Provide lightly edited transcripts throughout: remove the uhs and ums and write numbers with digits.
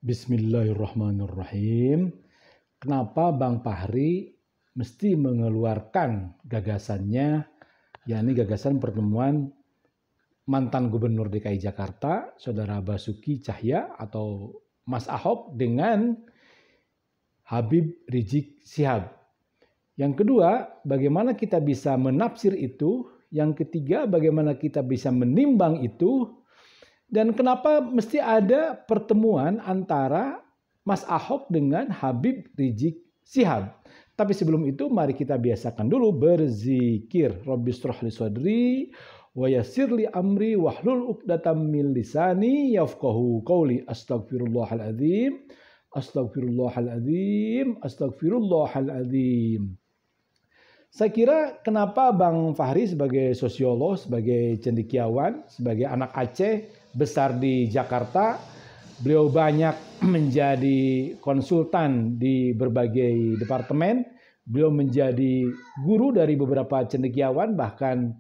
Bismillahirrahmanirrahim. Kenapa Bang Fahri mesti mengeluarkan gagasannya, yakni gagasan pertemuan mantan Gubernur DKI Jakarta, Saudara Basuki Cahaya atau Mas Ahok dengan Habib Rizik Syihab. Yang kedua, bagaimana kita bisa menafsir itu? Yang ketiga, bagaimana kita bisa menimbang itu? Dan kenapa mesti ada pertemuan antara Mas Ahok dengan Habib Rizik Syihab? Tapi sebelum itu mari kita biasakan dulu berzikir. Rabbis shrah li sadri wa yassir li amri wahlul 'uqdatam min lisani yafqahu qawli. Astaghfirullahaladzim. Astaghfirullahaladzim. Astaghfirullahaladzim. Saya kira kenapa Bang Fahri sebagai sosiolog, sebagai cendekiawan, sebagai anak Aceh, besar di Jakarta, beliau banyak menjadi konsultan di berbagai departemen, beliau menjadi guru dari beberapa cendekiawan, bahkan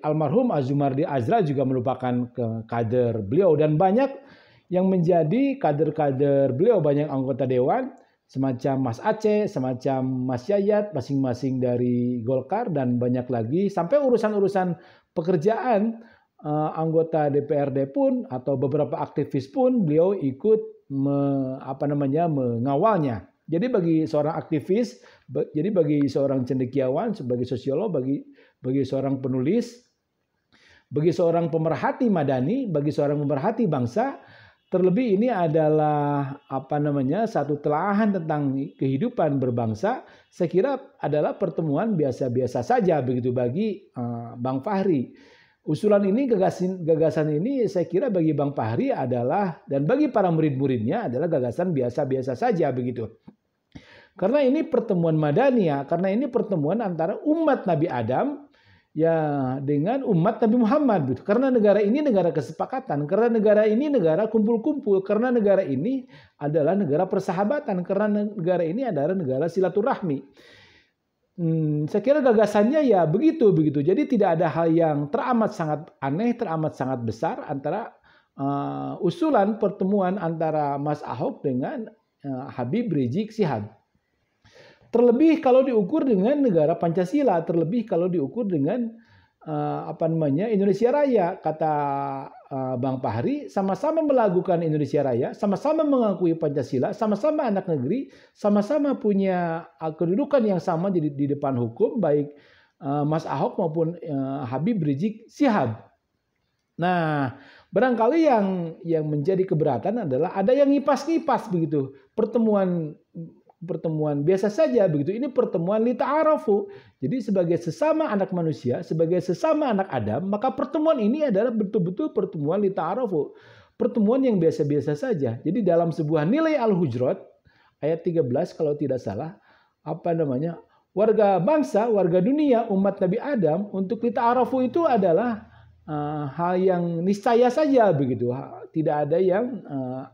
almarhum Azumardi Azra juga merupakan kader beliau, dan banyak yang menjadi kader-kader beliau, banyak anggota dewan, semacam Mas Aceh, semacam Mas Yayat, masing-masing dari Golkar, dan banyak lagi, sampai urusan-urusan pekerjaan anggota DPRD pun atau beberapa aktivis pun beliau ikut mengawalnya. Jadi bagi seorang aktivis, jadi bagi seorang cendekiawan, sebagai sosiolog, bagi seorang penulis, bagi seorang pemerhati madani, bagi seorang pemerhati bangsa, terlebih ini adalah satu telahan tentang kehidupan berbangsa. Saya kira adalah pertemuan biasa-biasa saja begitu bagi Bang Fahri. Usulan ini, gagasan ini saya kira bagi Bang Fahri adalah, dan bagi para murid-muridnya adalah gagasan biasa-biasa saja begitu. Karena ini pertemuan madani ya, karena ini pertemuan antara umat Nabi Adam ya dengan umat Nabi Muhammad gitu. Karena negara ini negara kesepakatan, karena negara ini negara kumpul-kumpul, karena negara ini adalah negara persahabatan, karena negara ini adalah negara silaturahmi. Saya kira gagasannya ya begitu. Jadi tidak ada hal yang teramat sangat aneh, teramat sangat besar antara usulan pertemuan antara Mas Ahok dengan Habib Rizik Syihab. Terlebih kalau diukur dengan negara Pancasila, terlebih kalau diukur dengan Indonesia Raya, kata Bang Fahri, sama-sama melakukan Indonesia Raya, sama-sama mengakui Pancasila, sama-sama anak negeri, sama-sama punya kedudukan yang sama di depan hukum, baik Mas Ahok maupun Habib Rizik Syihab. Nah, barangkali yang menjadi keberatan adalah ada yang ngipas-ngipas begitu, pertemuan biasa saja begitu. Ini pertemuan li ta'arafu. Jadi sebagai sesama anak manusia, sebagai sesama anak Adam, maka pertemuan ini adalah betul-betul pertemuan li ta'arafu. Pertemuan yang biasa-biasa saja. Jadi dalam sebuah nilai Al-Hujurat ayat 13 kalau tidak salah, warga bangsa, warga dunia, umat Nabi Adam untuk li ta'arafu itu adalah hal yang niscaya saja begitu. Tidak ada yang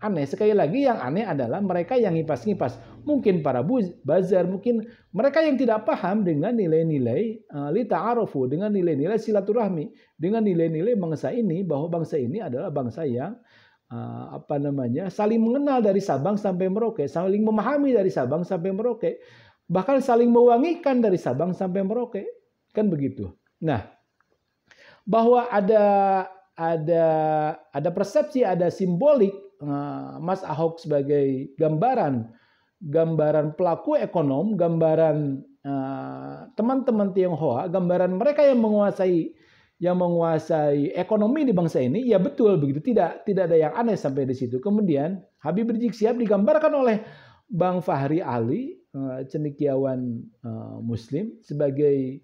aneh. Sekali lagi yang aneh adalah mereka yang ngipas-ngipas. Mungkin para buzzer, mungkin mereka yang tidak paham dengan nilai-nilai li ta'arufu, dengan nilai-nilai silaturahmi, dengan nilai-nilai bangsa ini, bahwa bangsa ini adalah bangsa yang saling mengenal dari Sabang sampai Merauke, saling memahami dari Sabang sampai Merauke, bahkan saling mewangikan dari Sabang sampai Merauke. Kan begitu. Nah, bahwa ada persepsi, ada simbolik Mas Ahok sebagai gambaran pelaku ekonom, gambaran teman-teman Tionghoa, gambaran mereka yang menguasai ekonomi di bangsa ini, ya betul begitu, tidak ada yang aneh sampai di situ. Kemudian Habib Rizik Syihab digambarkan oleh Bang Fahri Ali, cendekiawan Muslim, sebagai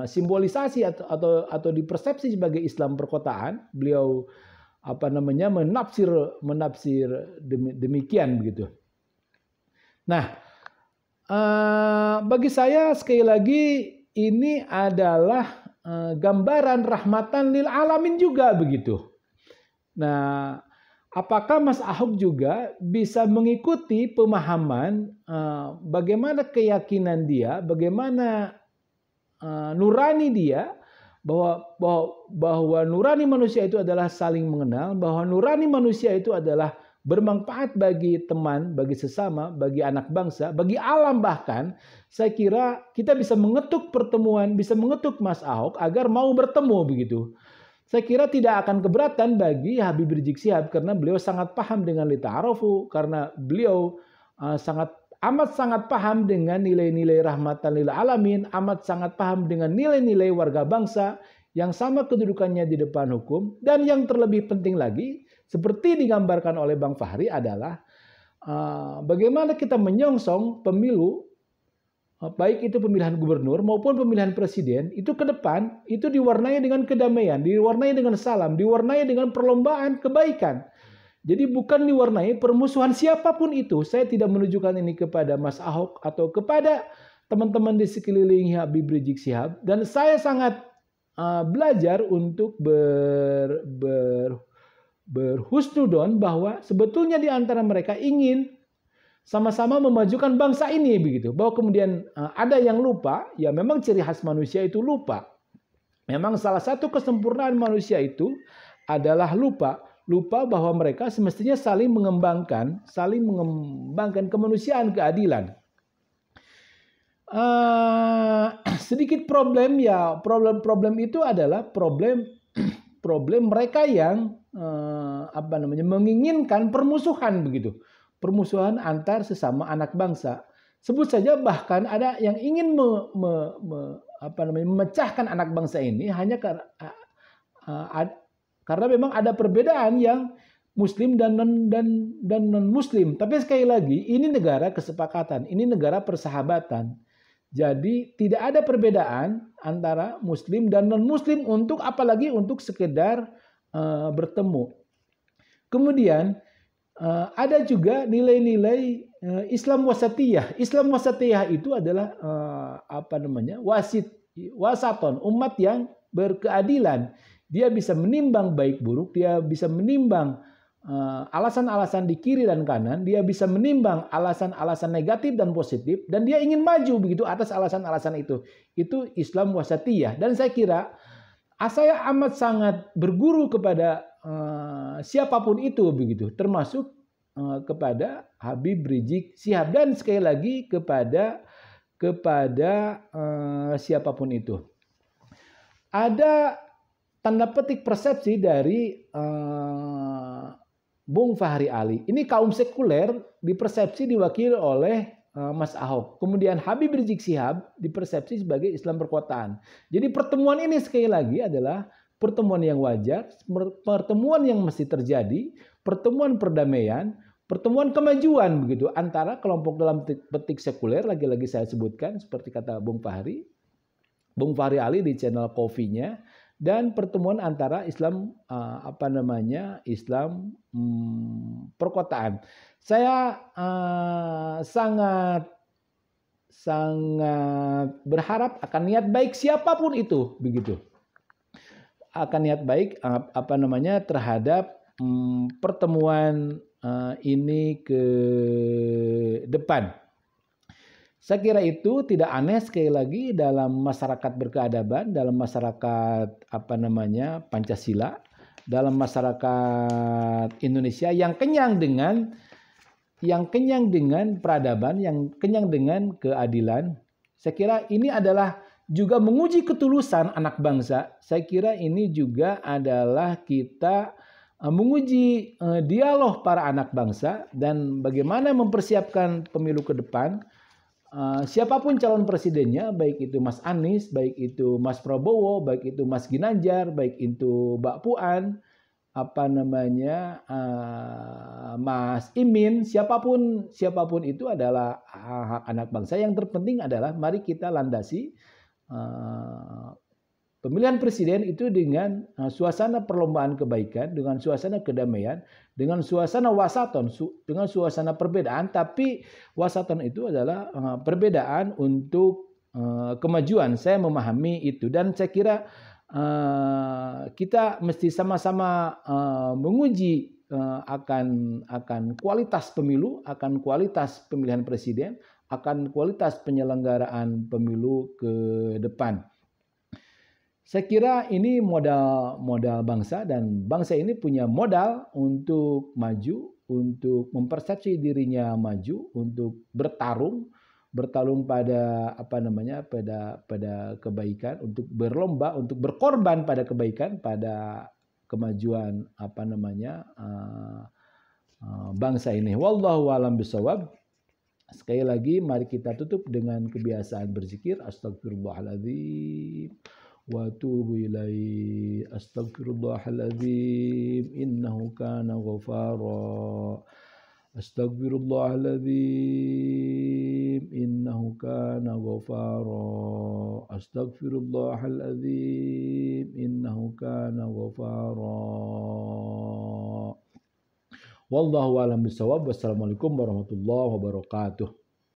simbolisasi atau dipersepsi sebagai Islam perkotaan. Beliau menafsir demikian begitu. Nah, bagi saya sekali lagi ini adalah gambaran rahmatan lil alamin juga begitu. Nah, apakah Mas Ahok juga bisa mengikuti pemahaman bagaimana keyakinan dia, bagaimana nurani dia, bahwa nurani manusia itu adalah saling mengenal, bahwa nurani manusia itu adalah bermanfaat bagi teman, bagi sesama, bagi anak bangsa, bagi alam bahkan. Saya kira kita bisa mengetuk pertemuan, bisa mengetuk Mas Ahok agar mau bertemu begitu. Saya kira tidak akan keberatan bagi Habib Rizik Syihab karena beliau sangat paham dengan lita'arufu, karena beliau amat sangat paham dengan nilai-nilai rahmatan lil alamin, amat sangat paham dengan nilai-nilai warga bangsa yang sama kedudukannya di depan hukum. Dan yang terlebih penting lagi, seperti digambarkan oleh Bang Fahri adalah bagaimana kita menyongsong pemilu, baik itu pemilihan gubernur maupun pemilihan presiden, itu ke depan itu diwarnai dengan kedamaian, diwarnai dengan salam, diwarnai dengan perlombaan kebaikan. Jadi bukan diwarnai permusuhan siapapun itu. Saya tidak menunjukkan ini kepada Mas Ahok atau kepada teman-teman di sekeliling Habib Rizik Syihab. Dan saya sangat belajar untuk berhusnudon bahwa sebetulnya di antara mereka ingin sama-sama memajukan bangsa ini begitu. Bahwa kemudian ada yang lupa, ya memang ciri khas manusia itu lupa. Memang salah satu kesempurnaan manusia itu adalah lupa. Lupa bahwa mereka semestinya saling mengembangkan kemanusiaan, keadilan. Sedikit problem ya, problem itu adalah problem mereka yang menginginkan permusuhan begitu. Permusuhan antar sesama anak bangsa. Sebut saja bahkan ada yang ingin memecahkan anak bangsa ini hanya karena memang ada perbedaan yang Muslim dan non Muslim. Tapi sekali lagi ini negara kesepakatan, ini negara persahabatan. Jadi tidak ada perbedaan antara Muslim dan non Muslim apalagi untuk sekedar bertemu. Kemudian ada juga nilai-nilai Islam wasatiyah. Islam wasatiyah itu adalah wasaton, umat yang berkeadilan. Dia bisa menimbang baik buruk, dia bisa menimbang alasan-alasan di kiri dan kanan, dia bisa menimbang alasan-alasan negatif dan positif, dan dia ingin maju begitu atas alasan-alasan itu. Itu Islam wasatiyah. Dan saya kira saya amat sangat berguru kepada siapapun itu begitu, termasuk kepada Habib Rizik Syihab, dan sekali lagi kepada siapapun itu. Ada tanda petik persepsi dari Bung Fahri Ali. Ini kaum sekuler dipersepsi diwakili oleh Mas Ahok. Kemudian Habib Rizik Syihab dipersepsi sebagai Islam perkotaan. Jadi pertemuan ini sekali lagi adalah pertemuan yang wajar, pertemuan yang mesti terjadi, pertemuan perdamaian, pertemuan kemajuan begitu antara kelompok dalam petik sekuler, lagi-lagi saya sebutkan seperti kata Bung Fahri Ali di channel Kofinya, dan pertemuan antara Islam Islam perkotaan. Saya sangat berharap akan niat baik siapapun itu begitu. Akan niat baik terhadap pertemuan ini ke depan. Saya kira itu tidak aneh sekali lagi dalam masyarakat berkeadaban, dalam masyarakat Pancasila, dalam masyarakat Indonesia yang kenyang dengan peradaban, yang kenyang dengan keadilan. Saya kira ini adalah juga menguji ketulusan anak bangsa. Saya kira ini juga adalah kita menguji dialog para anak bangsa dan bagaimana mempersiapkan pemilu ke depan. Siapapun calon presidennya, baik itu Mas Anies, baik itu Mas Prabowo, baik itu Mas Ginanjar, baik itu Mbak Puan, Mas Imin, siapapun itu adalah hak anak bangsa. Yang terpenting adalah mari kita landasi pemilihan presiden itu dengan suasana perlombaan kebaikan, dengan suasana kedamaian, dengan suasana wasaton, dengan suasana perbedaan. Tapi wasaton itu adalah perbedaan untuk kemajuan. Saya memahami itu, dan saya kira kita mesti sama-sama menguji akan kualitas pemilu, akan kualitas pemilihan presiden, akan kualitas penyelenggaraan pemilu ke depan. Saya kira ini modal bangsa, dan bangsa ini punya modal untuk maju, untuk mempersepsi dirinya maju, untuk bertarung pada pada kebaikan, untuk berlomba, untuk berkorban pada kebaikan, pada kemajuan bangsa ini. Wallahu a'lam bishawab. Sekali lagi mari kita tutup dengan kebiasaan berzikir. Astagfirullahaladzim wa atubu ilaihi. Astaghfirullahaladzim innahu kana ghafara. Astaghfirullahaladzim innahu kana ghafara. Astaghfirullahaladzim innahu kana ghafara. Wallahu a'lam bishawab. Wassalamualaikum warahmatullahi wabarakatuh.